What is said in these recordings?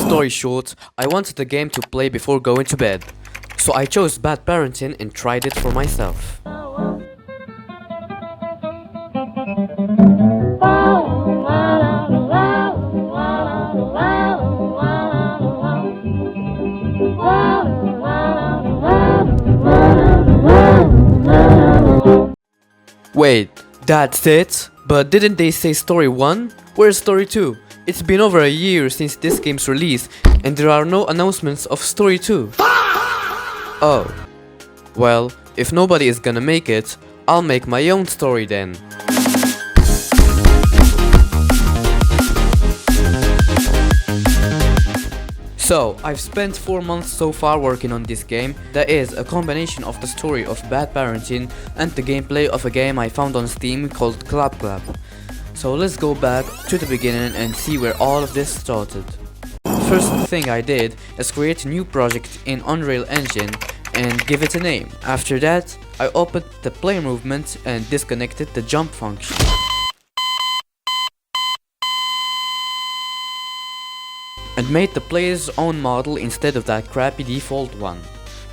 story short, I wanted the game to play before going to bed. So I chose Bad Parenting and tried it for myself. Wait, that's it? But didn't they say story 1? Where's story 2? It's been over a year since this game's release and there are no announcements of story 2. Oh. Well, if nobody is gonna make it, I'll make my own story then. So, I've spent 4 months so far working on this game that is a combination of the story of Bad Parenting and the gameplay of a game I found on Steam called Clap Clap. So let's go back to the beginning and see where all of this started. First thing I did is create a new project in Unreal Engine and give it a name. After that, I opened the play movement and disconnected the jump function. And made the player's own model instead of that crappy default one.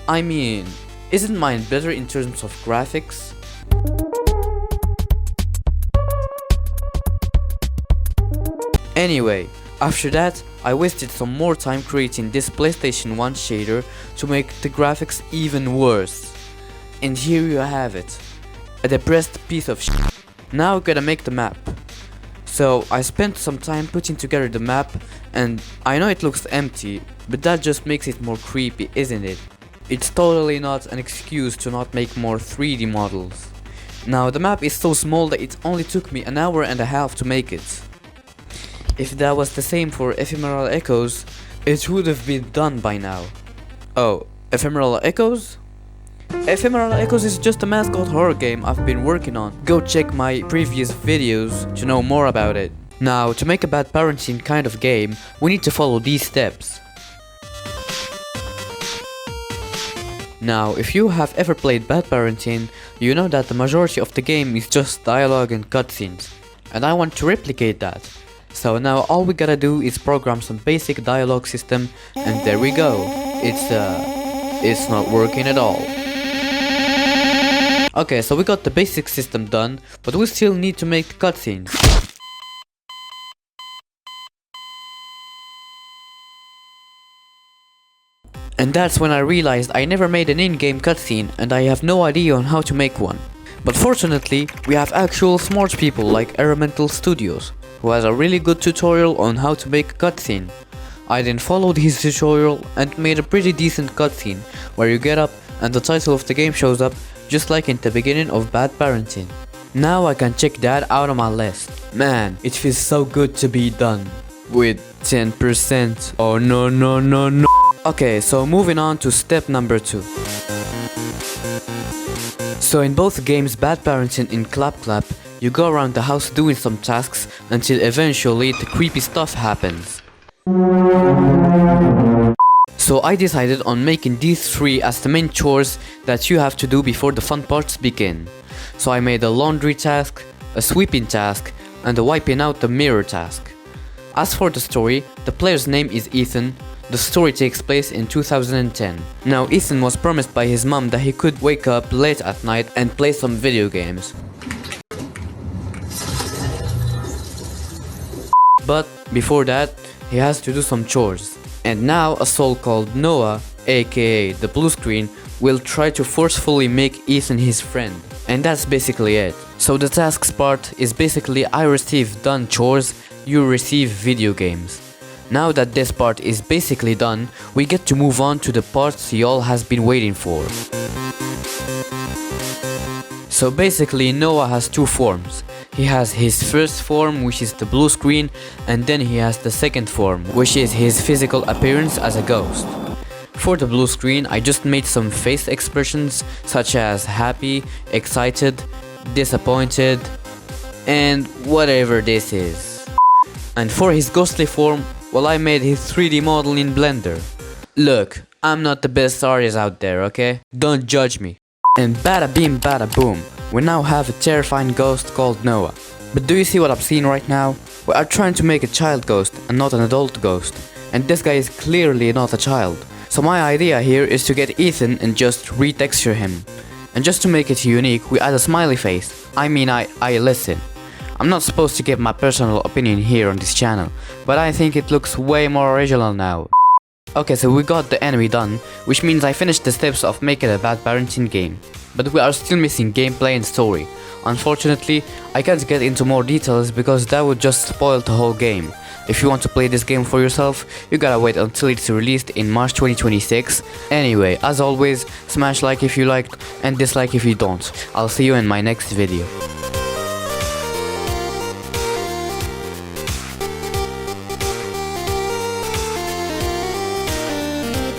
I mean, isn't mine better in terms of graphics? Anyway, after that, I wasted some more time creating this PlayStation 1 shader to make the graphics even worse. And here you have it. A depressed piece of shit. Now gotta make the map. So I spent some time putting together the map, and I know it looks empty, but that just makes it more creepy, isn't it? It's totally not an excuse to not make more 3D models. Now the map is so small that it only took me an hour and a half to make it. If that was the same for Ephemeral Echoes, it would have been done by now. Oh, Ephemeral Echoes? Ephemeral Echoes is just a Mascot horror game I've been working on. Go check my previous videos to know more about it. Now, to make a Bad Parenting kind of game, we need to follow these steps. Now, if you have ever played Bad Parenting, you know that the majority of the game is just dialogue and cutscenes. And I want to replicate that. So now all we gotta do is program some basic dialogue system, and there we go. It's not working at all. Okay, so we got the basic system done, but we still need to make cutscenes. And that's when I realized I never made an in-game cutscene and I have no idea on how to make one. But fortunately, we have actual smart people like Elemental Studios, who has a really good tutorial on how to make a cutscene. I then followed his tutorial and made a pretty decent cutscene, where you get up and the title of the game shows up, just like in the beginning of Bad Parenting. Now I can check that out on my list. Man, it feels so good to be done. With 10%. Oh no. Okay, so moving on to step number 2. So in both games, Bad Parenting and Clap Clap, you go around the house doing some tasks until eventually the creepy stuff happens. So I decided on making these 3 as the main chores that you have to do before the fun parts begin. So I made a laundry task, a sweeping task, and a wiping out the mirror task. As for the story, the player's name is Ethan. The story takes place in 2010. Now Ethan was promised by his mom that he could wake up late at night and play some video games. But before that, he has to do some chores. And now a soul called Noah, aka the blue screen, will try to forcefully make Ethan his friend. And that's basically it. So the tasks part is basically I receive done chores, you receive video games. Now that this part is basically done, we get to move on to the parts y'all has been waiting for. So basically Noah has 2 forms. He has his first form, which is the blue screen, and then he has the second form, which is his physical appearance as a ghost. For the blue screen, I just made some face expressions such as happy, excited, disappointed, and whatever this is. And for his ghostly form, well, I made his 3D model in Blender. Look, I'm not the best artist out there, okay? Don't judge me. And bada bing bada boom, we now have a terrifying ghost called Noah. But do you see what I'm seeing right now? We are trying to make a child ghost and not an adult ghost. and this guy is clearly not a child. So my idea here is to get Ethan and just retexture him. And just to make it unique, we add a smiley face. I mean, I listen. I'm not supposed to give my personal opinion here on this channel, but I think it looks way more original now. Okay, so we got the enemy done, which means I finished the steps of making a bad parenting game. But we are still missing gameplay and story. Unfortunately, I can't get into more details because that would just spoil the whole game. If you want to play this game for yourself, you gotta wait until it's released in March 2026. Anyway, as always, smash like if you liked and dislike if you don't. I'll see you in my next video.